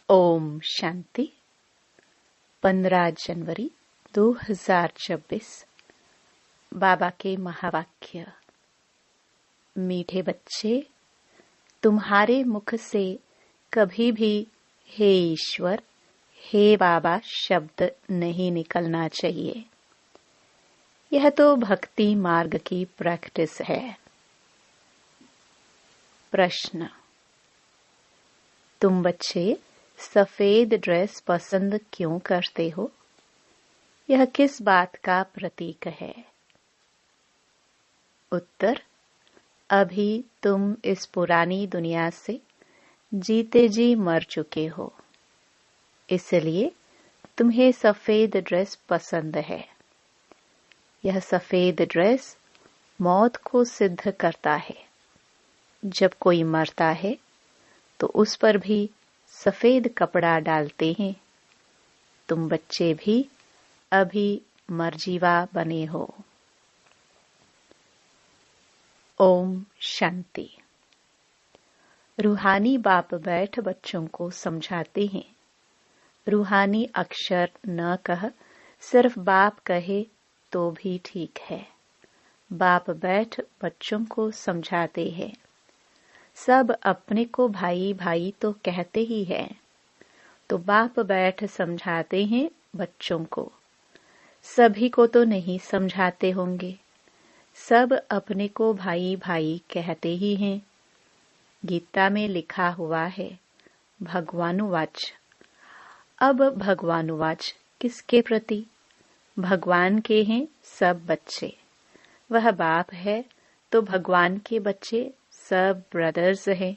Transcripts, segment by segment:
ओम शांति। 15 जनवरी 2026। बाबा के महावाक्य। मीठे बच्चे, तुम्हारे मुख से कभी भी हे ईश्वर, हे बाबा शब्द नहीं निकलना चाहिए। यह तो भक्ति मार्ग की प्रैक्टिस है। प्रश्न। तुम बच्चे सफेद ड्रेस पसंद क्यों करते हो? यह किस बात का प्रतीक है? उत्तर। अभी तुम इस पुरानी दुनिया से जीते जी मर चुके हो, इसलिए तुम्हें सफेद ड्रेस पसंद है। यह सफेद ड्रेस मौत को सिद्ध करता है। जब कोई मरता है तो उस पर भी सफेद कपड़ा डालते हैं। तुम बच्चे भी अभी मरजीवा बने हो। ओम शांति। रूहानी बाप बैठ बच्चों को समझाते हैं। रूहानी अक्षर न कह, सिर्फ बाप कहे तो भी ठीक है। बाप बैठ बच्चों को समझाते हैं। सब अपने को भाई भाई तो कहते ही हैं, तो बाप बैठ समझाते हैं बच्चों को। सभी को तो नहीं समझाते होंगे। सब अपने को भाई भाई कहते ही हैं। गीता में लिखा हुआ है भगवानुवाच। अब भगवानुवाच किसके प्रति? भगवान के हैं सब बच्चे। वह बाप है तो भगवान के बच्चे सब ब्रदर्स हैं।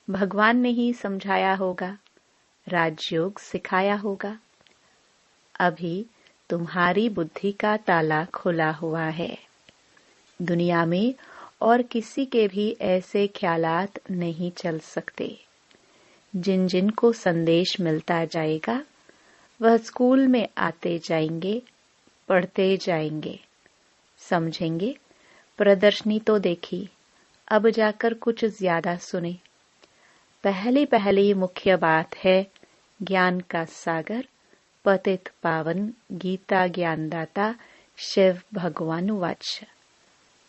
भगवान ने ही समझाया होगा, राजयोग सिखाया होगा। अभी तुम्हारी बुद्धि का ताला खुला हुआ है। दुनिया में और किसी के भी ऐसे ख्यालात नहीं चल सकते। जिन जिन को संदेश मिलता जाएगा वह स्कूल में आते जाएंगे, पढ़ते जाएंगे, समझेंगे। प्रदर्शनी तो देखी, अब जाकर कुछ ज्यादा सुने। पहली मुख्य बात है ज्ञान का सागर, पतित पावन गीता ज्ञानदाता शिव भगवानुवाच।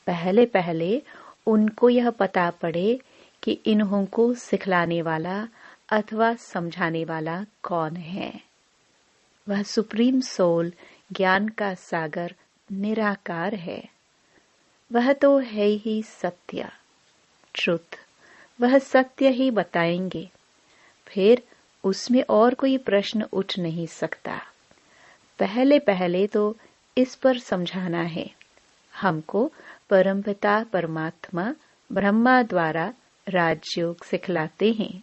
पहले उनको यह पता पड़े कि इन्हों को सिखलाने वाला अथवा समझाने वाला कौन है। वह सुप्रीम सोल ज्ञान का सागर निराकार है। वह तो है ही सत्य, ट्रुथ। वह सत्य ही बताएंगे। फिर उसमें और कोई प्रश्न उठ नहीं सकता। पहले तो इस पर समझाना है। हमको परमपिता परमात्मा ब्रह्मा द्वारा राजयोग सिखलाते हैं।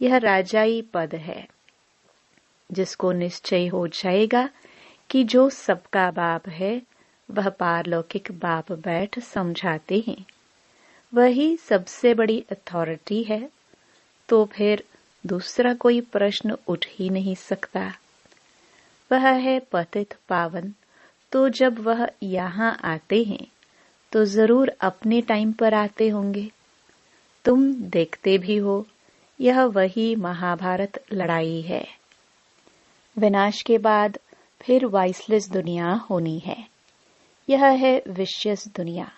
यह राजाई पद है, जिसको निश्चय हो जाएगा कि जो सबका बाप है वह पारलौकिक बाप बैठ समझाते हैं। वही सबसे बड़ी अथॉरिटी है, तो फिर दूसरा कोई प्रश्न उठ ही नहीं सकता। वह है पतित पावन, तो जब वह यहाँ आते हैं तो जरूर अपने टाइम पर आते होंगे। तुम देखते भी हो, यह वही महाभारत लड़ाई है। विनाश के बाद फिर वाइसलेस दुनिया होनी है। यह है विशेष दुनिया।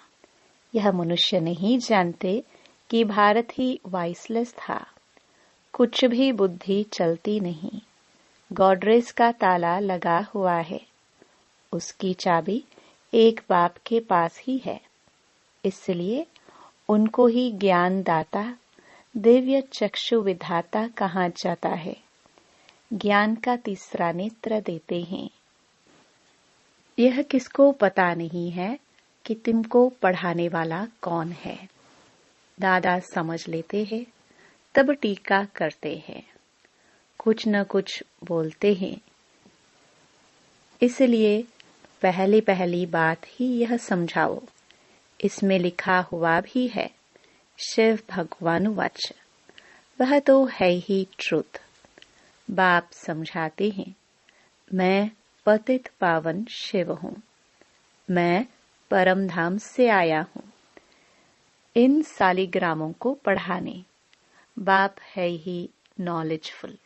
यह मनुष्य नहीं जानते कि भारत ही वाइसलेस था। कुछ भी बुद्धि चलती नहीं। गॉडरेज का ताला लगा हुआ है। उसकी चाबी एक बाप के पास ही है। इसलिए उनको ही ज्ञान दाता, दिव्य चक्षु विधाता कहा जाता है। ज्ञान का तीसरा नेत्र देते हैं। यह किसको पता नहीं है कि तुमको पढ़ाने वाला कौन है। दादा समझ लेते हैं, तब टीका करते हैं, कुछ न कुछ बोलते हैं। इसलिए पहली बात ही यह समझाओ। इसमें लिखा हुआ भी है शिव भगवानुवाच। वह तो है ही ट्रुथ। बाप समझाते हैं, मैं पतित पावन शिव हूँ। मैं परम धाम से आया हूँ इन सालिग्रामों को पढ़ाने। बाप है ही नॉलेजफुल।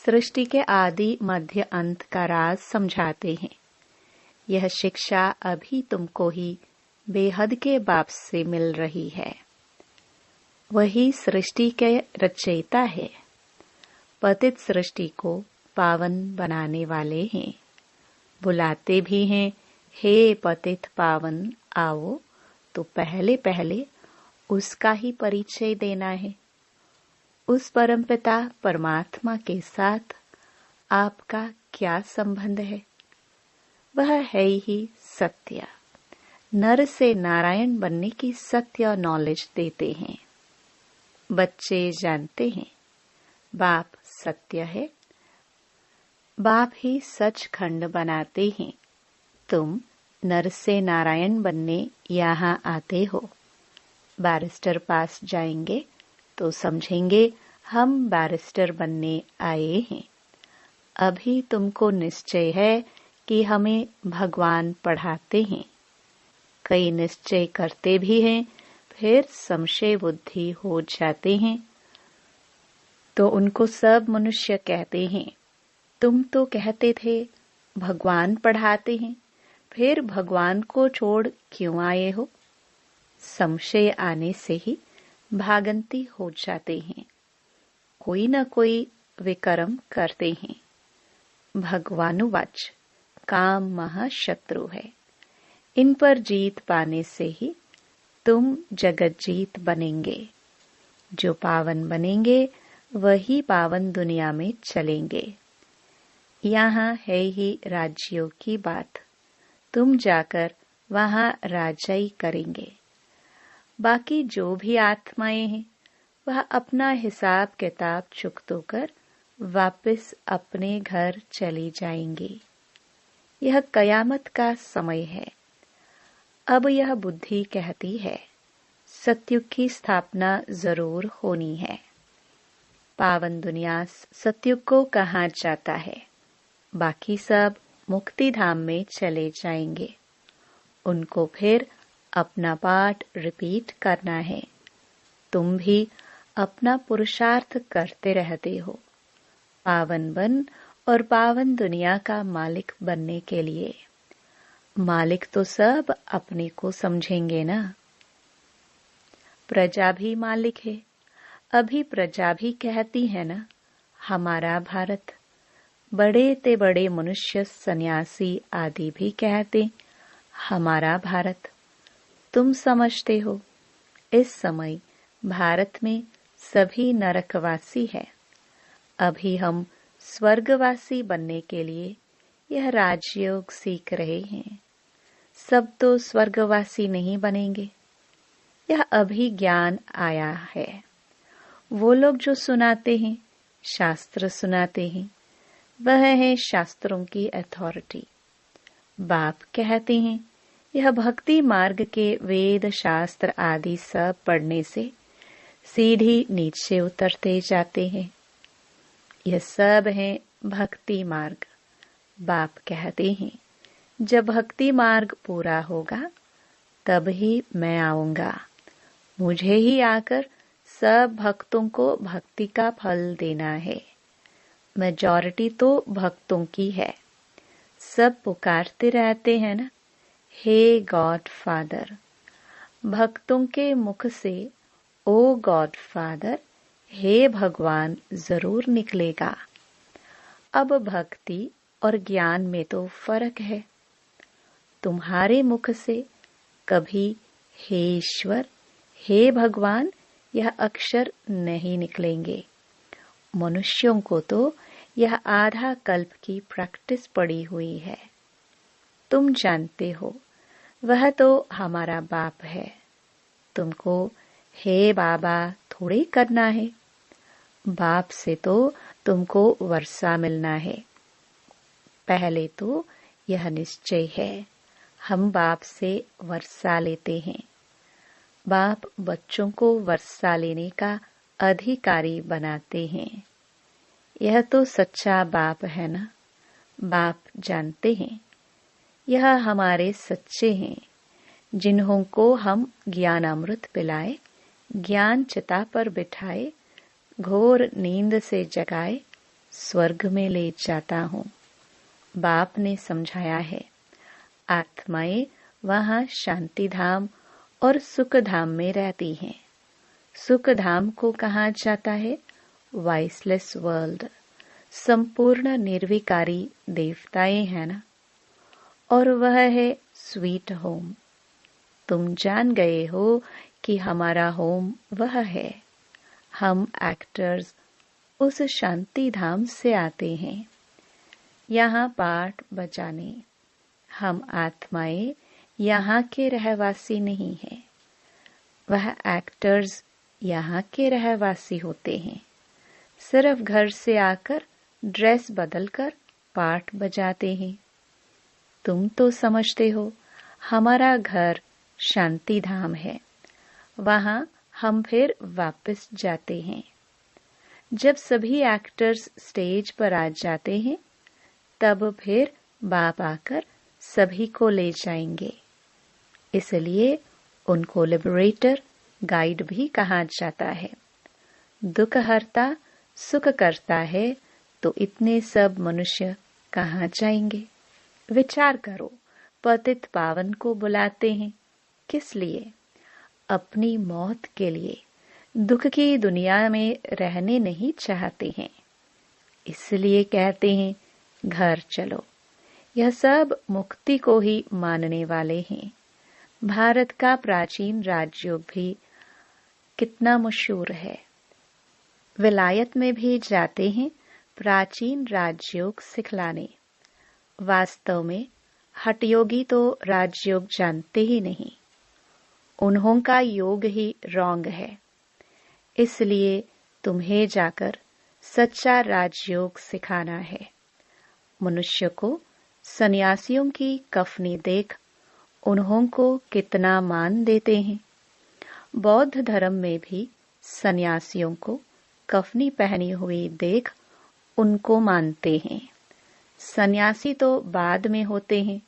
सृष्टि के आदि मध्य अंत का राज समझाते हैं। यह शिक्षा अभी तुमको ही बेहद के बाप से मिल रही है। वही सृष्टि के रचयिता है। पतित सृष्टि को पावन बनाने वाले हैं। बुलाते भी हैं, हे पतित पावन आओ, तो पहले पहले उसका ही परिचय देना है। उस परमपिता परमात्मा के साथ आपका क्या संबंध है? वह है ही सत्य। नर से नारायण बनने की सत्य नॉलेज देते हैं। बच्चे जानते हैं बाप सत्य है। बाप ही सचखंड बनाते हैं। तुम नर से नारायण बनने यहाँ आते हो। बैरिस्टर पास जाएंगे तो समझेंगे हम बैरिस्टर बनने आए हैं। अभी तुमको निश्चय है कि हमें भगवान पढ़ाते हैं। कई निश्चय करते भी हैं, फिर संशय बुद्धि हो जाते हैं तो उनको सब मनुष्य कहते हैं, तुम तो कहते थे भगवान पढ़ाते हैं, फिर भगवान को छोड़ क्यों आए हो? संशय आने से ही भागंती हो जाते हैं। कोई न कोई विकर्म करते हैं। भगवानुवाच काम महाशत्रु है। इन पर जीत पाने से ही तुम जगत जीत बनेंगे। जो पावन बनेंगे वही पावन दुनिया में चलेंगे। यहाँ है ही राज्यों की बात। तुम जाकर वहाँ राजाई करेंगे। बाकी जो भी आत्माएं हैं वह अपना हिसाब किताब चुकतो कर वापस अपने घर चली जाएंगी। यह कयामत का समय है। अब यह बुद्धि कहती है सतयुग की स्थापना जरूर होनी है। पावन दुनिया सतयुग को कहा जाता है। बाकी सब मुक्ति धाम में चले जाएंगे। उनको फिर अपना पाठ रिपीट करना है। तुम भी अपना पुरुषार्थ करते रहते हो पावन बन और पावन दुनिया का मालिक बनने के लिए। मालिक तो सब अपने को समझेंगे ना। प्रजा भी मालिक है। अभी प्रजा भी कहती है ना हमारा भारत। बड़े ते बड़े मनुष्य सन्यासी आदि भी कहते हमारा भारत। तुम समझते हो इस समय भारत में सभी नरकवासी है। अभी हम स्वर्गवासी बनने के लिए यह राजयोग सीख रहे हैं। सब तो स्वर्गवासी नहीं बनेंगे। यह अभी ज्ञान आया है। वो लोग जो सुनाते हैं, शास्त्र सुनाते हैं, वह है शास्त्रों की अथॉरिटी। बाप कहते हैं यह भक्ति मार्ग के वेद शास्त्र आदि सब पढ़ने से सीढ़ी नीचे उतरते जाते हैं। यह सब है भक्ति मार्ग। बाप कहते हैं जब भक्ति मार्ग पूरा होगा तब ही मैं आऊंगा। मुझे ही आकर सब भक्तों को भक्ति का फल देना है। मेजॉरिटी तो भक्तों की है। सब पुकारते रहते हैं ना, हे गॉड फादर। भक्तों के मुख से ओ गॉड फादर, हे भगवान जरूर निकलेगा। अब भक्ति और ज्ञान में तो फर्क है। तुम्हारे मुख से कभी हे ईश्वर, हे भगवान यह अक्षर नहीं निकलेंगे। मनुष्यों को तो यह आधा कल्प की प्रैक्टिस पड़ी हुई है। तुम जानते हो वह तो हमारा बाप है। तुमको हे बाबा थोड़े करना है। बाप से तो तुमको वर्षा मिलना है। पहले तो यह निश्चय है हम बाप से वर्षा लेते हैं। बाप बच्चों को वर्षा लेने का अधिकारी बनाते हैं। यह तो सच्चा बाप है ना। बाप जानते हैं यह हमारे सच्चे हैं, जिन्हों को हम ज्ञान अमृत पिलाए, ज्ञान चिता पर बिठाए, घोर नींद से जगाए, स्वर्ग में ले जाता हूँ। बाप ने समझाया है, आत्माएं वहाँ शांति धाम और सुख धाम में रहती हैं। सुख धाम को कहा जाता है वाइसलेस वर्ल्ड, संपूर्ण निर्विकारी देवताएं हैं ना, और वह है स्वीट होम। तुम जान गए हो कि हमारा होम वह है। हम एक्टर्स उस शांति धाम से आते हैं, यहाँ पाठ बजाने। हम आत्माएं यहाँ के रहवासी नहीं हैं। वह एक्टर्स यहाँ के रहवासी होते हैं। सिर्फ घर से आकर ड्रेस बदलकर पाठ बजाते हैं। तुम तो समझते हो हमारा घर शांति धाम है, वहाँ हम फिर वापस जाते हैं। जब सभी एक्टर्स स्टेज पर आ जाते हैं, तब फिर बाप आकर सभी को ले जाएंगे। इसलिए उनको लिबरेटर, गाइड भी कहा जाता है। दुख हरता सुख करता है, तो इतने सब मनुष्य कहाँ जाएंगे? विचार करो, पतित पावन को बुलाते हैं किस लिए? अपनी मौत के लिए। दुख की दुनिया में रहने नहीं चाहते हैं, इसलिए कहते हैं घर चलो। यह सब मुक्ति को ही मानने वाले हैं। भारत का प्राचीन राजयोग भी कितना मशहूर है। विलायत में भी जाते हैं प्राचीन राजयोग सिखलाने। वास्तव में हठयोगी तो राजयोग जानते ही नहीं। उन्हों का योग ही रॉन्ग है। इसलिए तुम्हें जाकर सच्चा राजयोग सिखाना है। मनुष्य को सन्यासियों की कफनी देख उन्हों को कितना मान देते हैं। बौद्ध धर्म में भी सन्यासियों को कफनी पहनी हुई देख उनको मानते हैं। सन्यासी तो बाद में होते हैं।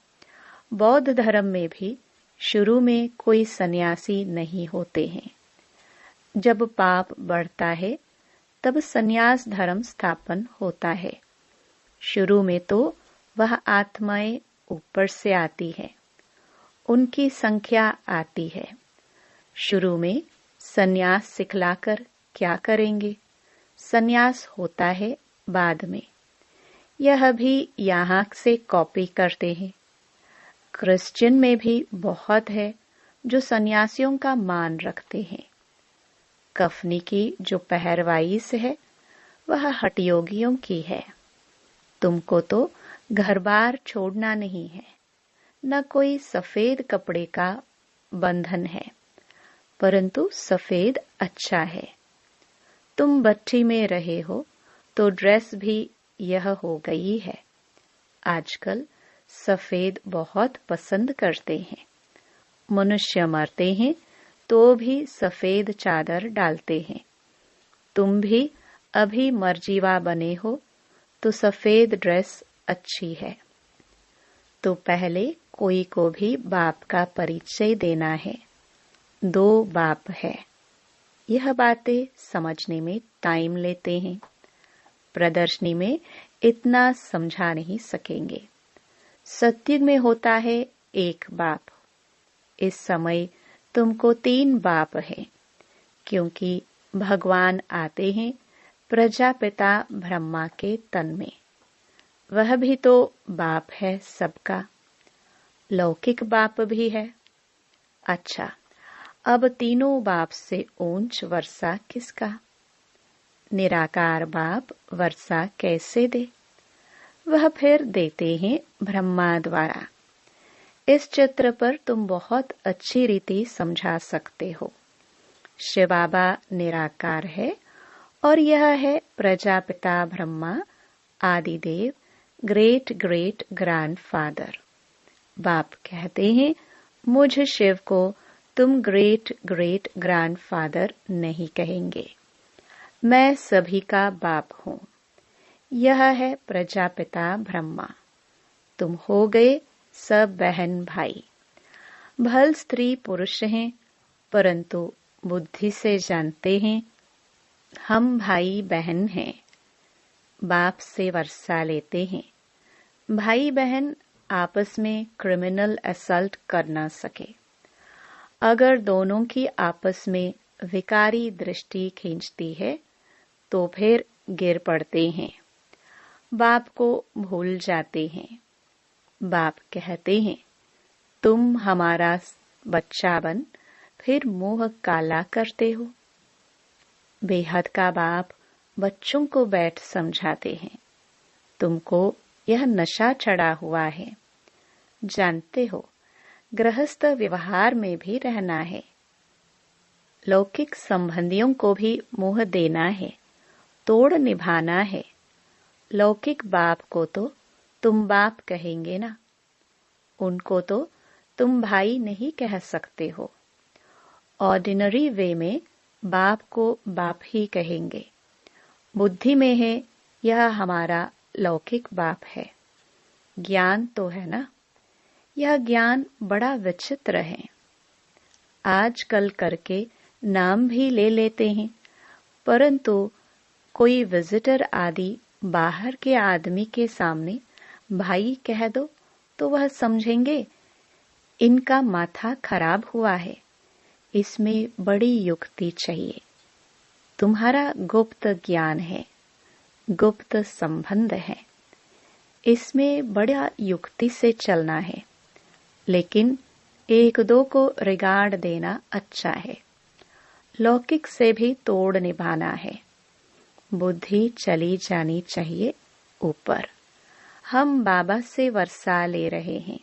बौद्ध धर्म में भी शुरू में कोई सन्यासी नहीं होते हैं। जब पाप बढ़ता है तब सन्यास धर्म स्थापन होता है। शुरू में तो वह आत्माएं ऊपर से आती है, उनकी संख्या आती है। शुरू में सन्यास सिखलाकर क्या करेंगे? सन्यास होता है बाद में। यह भी यहाँ से कॉपी करते हैं। क्रिश्चियन में भी बहुत है जो सन्यासियों का मान रखते हैं। कफनी की जो पहरवाइश है वह हठयोगियों की है। तुमको तो घर बार छोड़ना नहीं है, न कोई सफेद कपड़े का बंधन है, परंतु सफेद अच्छा है। तुम भट्ठी में रहे हो तो ड्रेस भी यह हो गई है। आजकल सफेद बहुत पसंद करते हैं। मनुष्य मरते हैं तो भी सफेद चादर डालते हैं। तुम भी अभी मर्जीवा बने हो तो सफेद ड्रेस अच्छी है। तो पहले कोई को भी बाप का परिचय देना है। 2 बाप है। यह बातें समझने में टाइम लेते हैं। प्रदर्शनी में इतना समझा नहीं सकेंगे। सत्युग में होता है 1 बाप। इस समय तुमको 3 बाप है, क्योंकि भगवान आते हैं प्रजापिता ब्रह्मा के तन में। वह भी तो बाप है सबका। लौकिक बाप भी है। अच्छा, अब तीनों बाप से ऊंच वर्षा किसका? निराकार बाप वर्षा कैसे दे? वह फिर देते हैं ब्रह्मा द्वारा। इस चित्र पर तुम बहुत अच्छी रीति समझा सकते हो। शिव बाबा निराकार है और यह है Prajapita Brahma Adidev, great great grandfather. बाप कहते हैं मुझ शिव को तुम ग्रेट ग्रेट ग्रैंडफादर नहीं कहेंगे। मैं सभी का बाप हूँ। यह है प्रजापिता ब्रह्मा। तुम हो गए सब बहन भाई। भल स्त्री पुरुष हैं, परंतु बुद्धि से जानते हैं हम भाई बहन हैं। बाप से वर्षा लेते हैं। भाई बहन आपस में क्रिमिनल असल्ट कर न सके। अगर दोनों की आपस में विकारी दृष्टि खींचती है तो फिर गिर पड़ते हैं, बाप को भूल जाते हैं। बाप कहते हैं, तुम हमारा बच्चा बन फिर मुंह काला करते हो। बेहद का बाप बच्चों को बैठ समझाते हैं, तुमको यह नशा चढ़ा हुआ है। जानते हो, गृहस्थ व्यवहार में भी रहना है, लौकिक संबंधियों को भी मुंह देना है, तोड़ निभाना है। लौकिक बाप को तो तुम बाप कहेंगे ना, उनको तो तुम भाई नहीं कह सकते हो। ऑर्डिनरी वे में बाप को बाप ही कहेंगे। बुद्धि में है यह हमारा लौकिक बाप है। ज्ञान तो है ना, यह ज्ञान बड़ा विचित्र है। आजकल करके नाम भी ले लेते हैं, परंतु कोई विजिटर आदि बाहर के आदमी के सामने भाई कह दो तो वह समझेंगे इनका माथा खराब हुआ है, इसमें बड़ी युक्ति चाहिए। तुम्हारा गुप्त ज्ञान है, गुप्त संबंध है, इसमें बड़ा युक्ति से चलना है। लेकिन एक दो को रिगार्ड देना अच्छा है, लौकिक से भी तोड़ निभाना है। बुद्धि चली जानी चाहिए ऊपर। हम बाबा से वर्षा ले रहे हैं,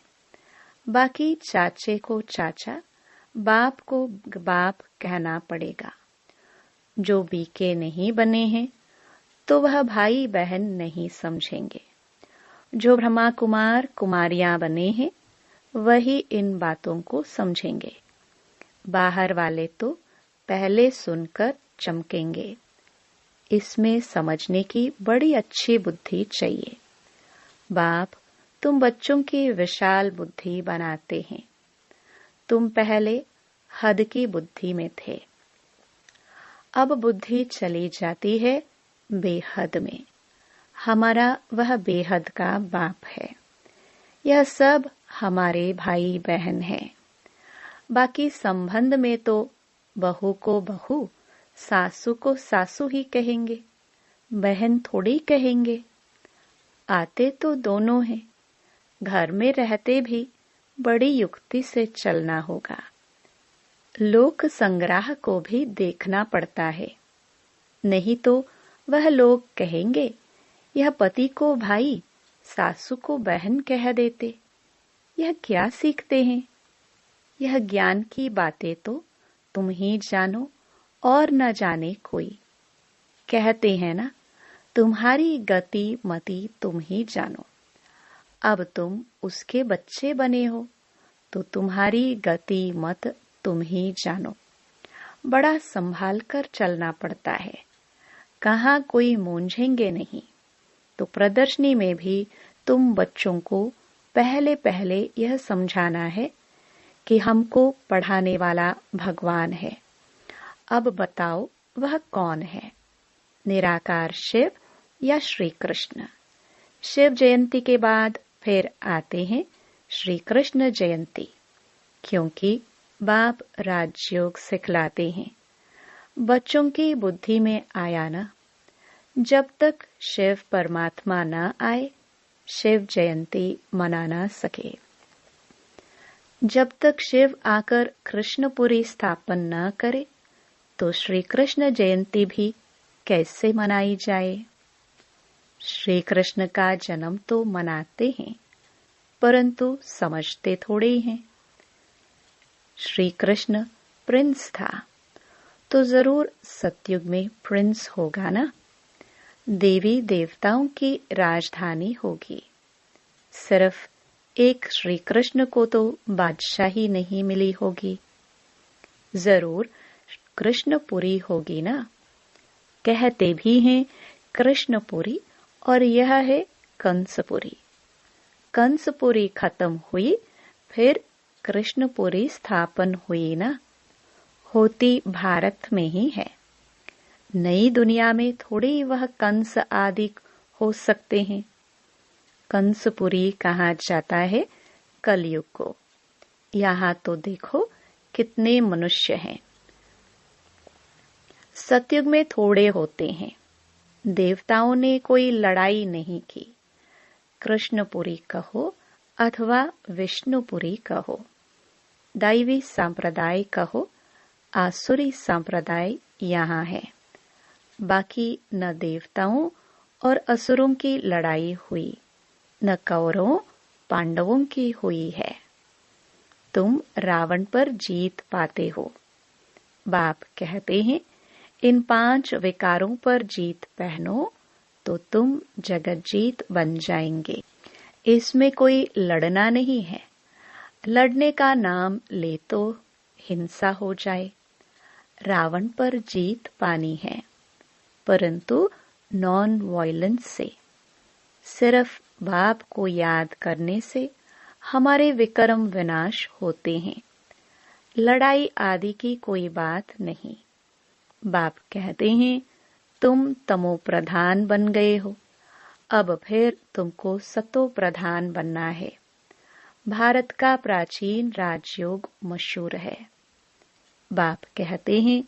बाकी चाचे को चाचा, बाप को बाप कहना पड़ेगा। जो बीके नहीं बने हैं तो वह भाई बहन नहीं समझेंगे। जो ब्रह्मा कुमार कुमारियां बने हैं वही इन बातों को समझेंगे। बाहर वाले तो पहले सुनकर चमकेंगे। इसमें समझने की बड़ी अच्छी बुद्धि चाहिए। बाप तुम बच्चों की विशाल बुद्धि बनाते हैं। तुम पहले हद की बुद्धि में थे, अब बुद्धि चली जाती है बेहद में। हमारा वह बेहद का बाप है। यह सब हमारे भाई बहन हैं। बाकी संबंध में तो बहू को बहू, सासू को सासू ही कहेंगे, बहन थोड़ी कहेंगे। आते तो दोनों हैं। घर में रहते भी बड़ी युक्ति से चलना होगा। लोक संग्रह को भी देखना पड़ता है, नहीं तो वह लोग कहेंगे यह पति को भाई, सासू को बहन कह देते। यह क्या सीखते हैं? यह ज्ञान की बातें तो तुम ही जानो और न जाने कोई। कहते हैं ना, तुम्हारी गति मति तुम ही जानो। अब तुम उसके बच्चे बने हो तो तुम्हारी गति मत तुम ही जानो। बड़ा संभाल कर चलना पड़ता है, कहाँ कोई मूंझेंगे नहीं। तो प्रदर्शनी में भी तुम बच्चों को पहले पहले यह समझाना है कि हमको पढ़ाने वाला भगवान है। अब बताओ वह कौन है, निराकार शिव या श्री कृष्ण? शिव जयंती के बाद फिर आते हैं श्री कृष्ण जयंती, क्योंकि बाप राजयोग सिखलाते हैं। बच्चों की बुद्धि में आया ना, जब तक शिव परमात्मा न आए शिव जयंती मना ना सके। जब तक शिव आकर कृष्णपुरी स्थापन न करे तो श्री कृष्ण जयंती भी कैसे मनाई जाए? श्री कृष्ण का जन्म तो मनाते हैं, परंतु समझते थोड़े हैं। श्री कृष्ण प्रिंस था तो जरूर सतयुग में प्रिंस होगा ना। देवी देवताओं की राजधानी होगी। सिर्फ एक श्री कृष्ण को तो बादशाही नहीं मिली होगी, जरूर कृष्णपुरी होगी ना। कहते भी हैं कृष्णपुरी और यह है कंसपुरी। कंसपुरी खत्म हुई फिर कृष्णपुरी स्थापन हुई ना। होती भारत में ही है, नई दुनिया में थोड़ी वह कंस आदि हो सकते हैं। कंसपुरी कहा जाता है कलयुग को। यहाँ तो देखो कितने मनुष्य हैं। सतयुग में थोड़े होते हैं। देवताओं ने कोई लड़ाई नहीं की। कृष्णपुरी कहो अथवा विष्णुपुरी कहो, दैवी संप्रदाय कहो, आसुरी संप्रदाय यहाँ है। बाकी न देवताओं और असुरों की लड़ाई हुई, न कौरवों पांडवों की हुई है। तुम रावण पर जीत पाते हो। बाप कहते हैं, इन 5 विकारों पर जीत पहनो तो तुम जगत जीत बन जाएंगे। इसमें कोई लड़ना नहीं है। लड़ने का नाम ले तो हिंसा हो जाए। रावण पर जीत पानी है, परंतु नॉन वायलेंस से। सिर्फ बाप को याद करने से हमारे विक्रम विनाश होते हैं। लड़ाई आदि की कोई बात नहीं। बाप कहते हैं, तुम तमो प्रधान बन गए हो, अब फिर तुमको सतो प्रधान बनना है। भारत का प्राचीन राजयोग मशहूर है। बाप कहते हैं,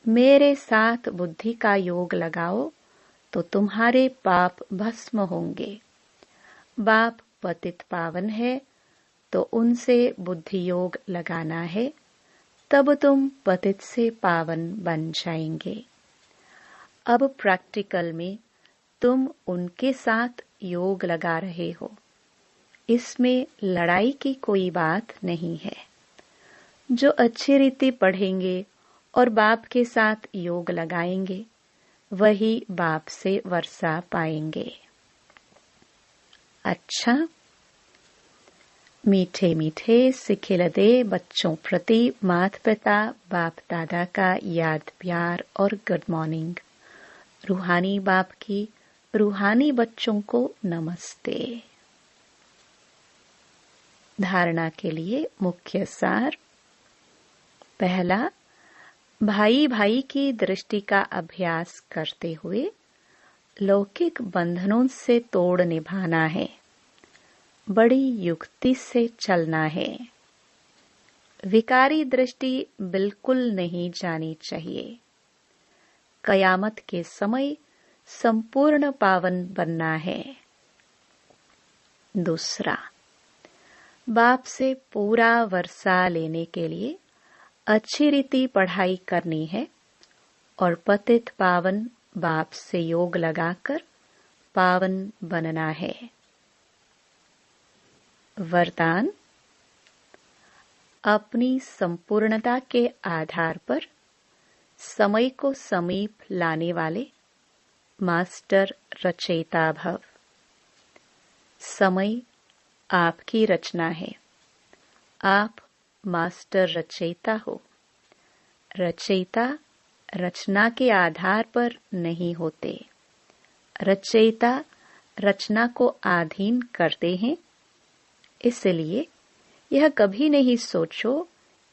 मेरे साथ बुद्धि का योग लगाओ तो तुम्हारे पाप भस्म होंगे। बाप पतित पावन है तो उनसे बुद्धि योग लगाना है, तब तुम पतित से पावन बन जाएंगे। अब प्रैक्टिकल में तुम उनके साथ योग लगा रहे हो। इसमें लड़ाई की कोई बात नहीं है। जो अच्छी रीति पढ़ेंगे और बाप के साथ योग लगाएंगे, वही बाप से वर्षा पाएंगे। अच्छा, मीठे मीठे सिखिलदे बच्चों प्रति माता पिता बाप दादा का याद प्यार और गुड मॉर्निंग। रूहानी बाप की रूहानी बच्चों को नमस्ते। धारणा के लिए मुख्य सार। पहला, भाई भाई की दृष्टि का अभ्यास करते हुए लौकिक बंधनों से तोड़ निभाना है। बड़ी युक्ति से चलना है। विकारी दृष्टि बिल्कुल नहीं जानी चाहिए। कयामत के समय संपूर्ण पावन बनना है। दूसरा, बाप से पूरा वर्षा लेने के लिए अच्छी रीति पढ़ाई करनी है और पतित पावन बाप से योग लगाकर पावन बनना है। वरदान, अपनी संपूर्णता के आधार पर समय को समीप लाने वाले मास्टर रचयिता भव। समय आपकी रचना है। आप मास्टर रचयिता हो। रचयिता रचना के आधार पर नहीं होते। रचयिता रचना को अधीन करते हैं। इसलिए यह कभी नहीं सोचो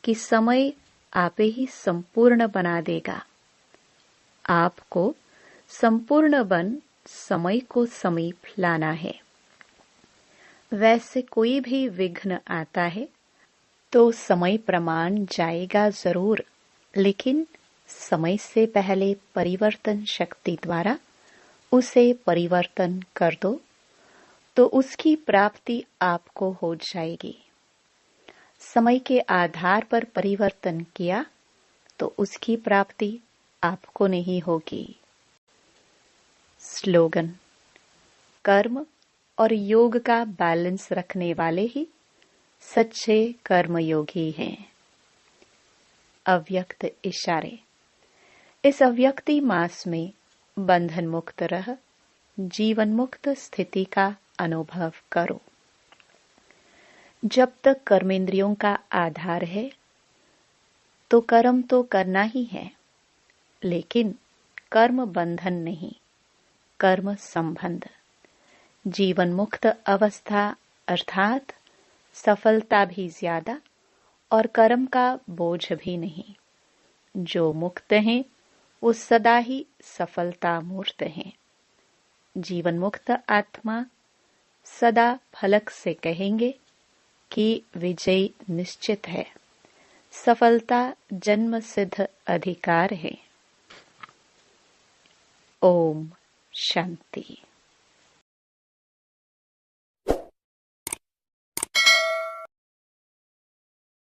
कि समय आपे ही संपूर्ण बना देगा। आपको संपूर्ण बन समय को समीप लाना है। वैसे कोई भी विघ्न आता है तो समय प्रमाण जाएगा जरूर, लेकिन समय से पहले परिवर्तन शक्ति द्वारा उसे परिवर्तन कर दो तो उसकी प्राप्ति आपको हो जाएगी। समय के आधार पर परिवर्तन किया तो उसकी प्राप्ति आपको नहीं होगी। स्लोगन, कर्म और योग का बैलेंस रखने वाले ही सच्चे कर्मयोगी हैं। अव्यक्त इशारे। इस अव्यक्ति मास में बंधन मुक्त रह जीवन मुक्त स्थिति का अनुभव करो। जब तक कर्मेंद्रियों का आधार है तो कर्म तो करना ही है, लेकिन कर्म बंधन नहीं, कर्म संबंध। जीवन मुक्त अवस्था अर्थात सफलता भी ज्यादा और कर्म का बोझ भी नहीं। जो मुक्त हैं वो सदा ही सफलता मूर्त हैं। जीवन मुक्त आत्मा सदा फलक से कहेंगे कि विजय निश्चित है, सफलता जन्म सिद्ध अधिकार है। ओम शांति।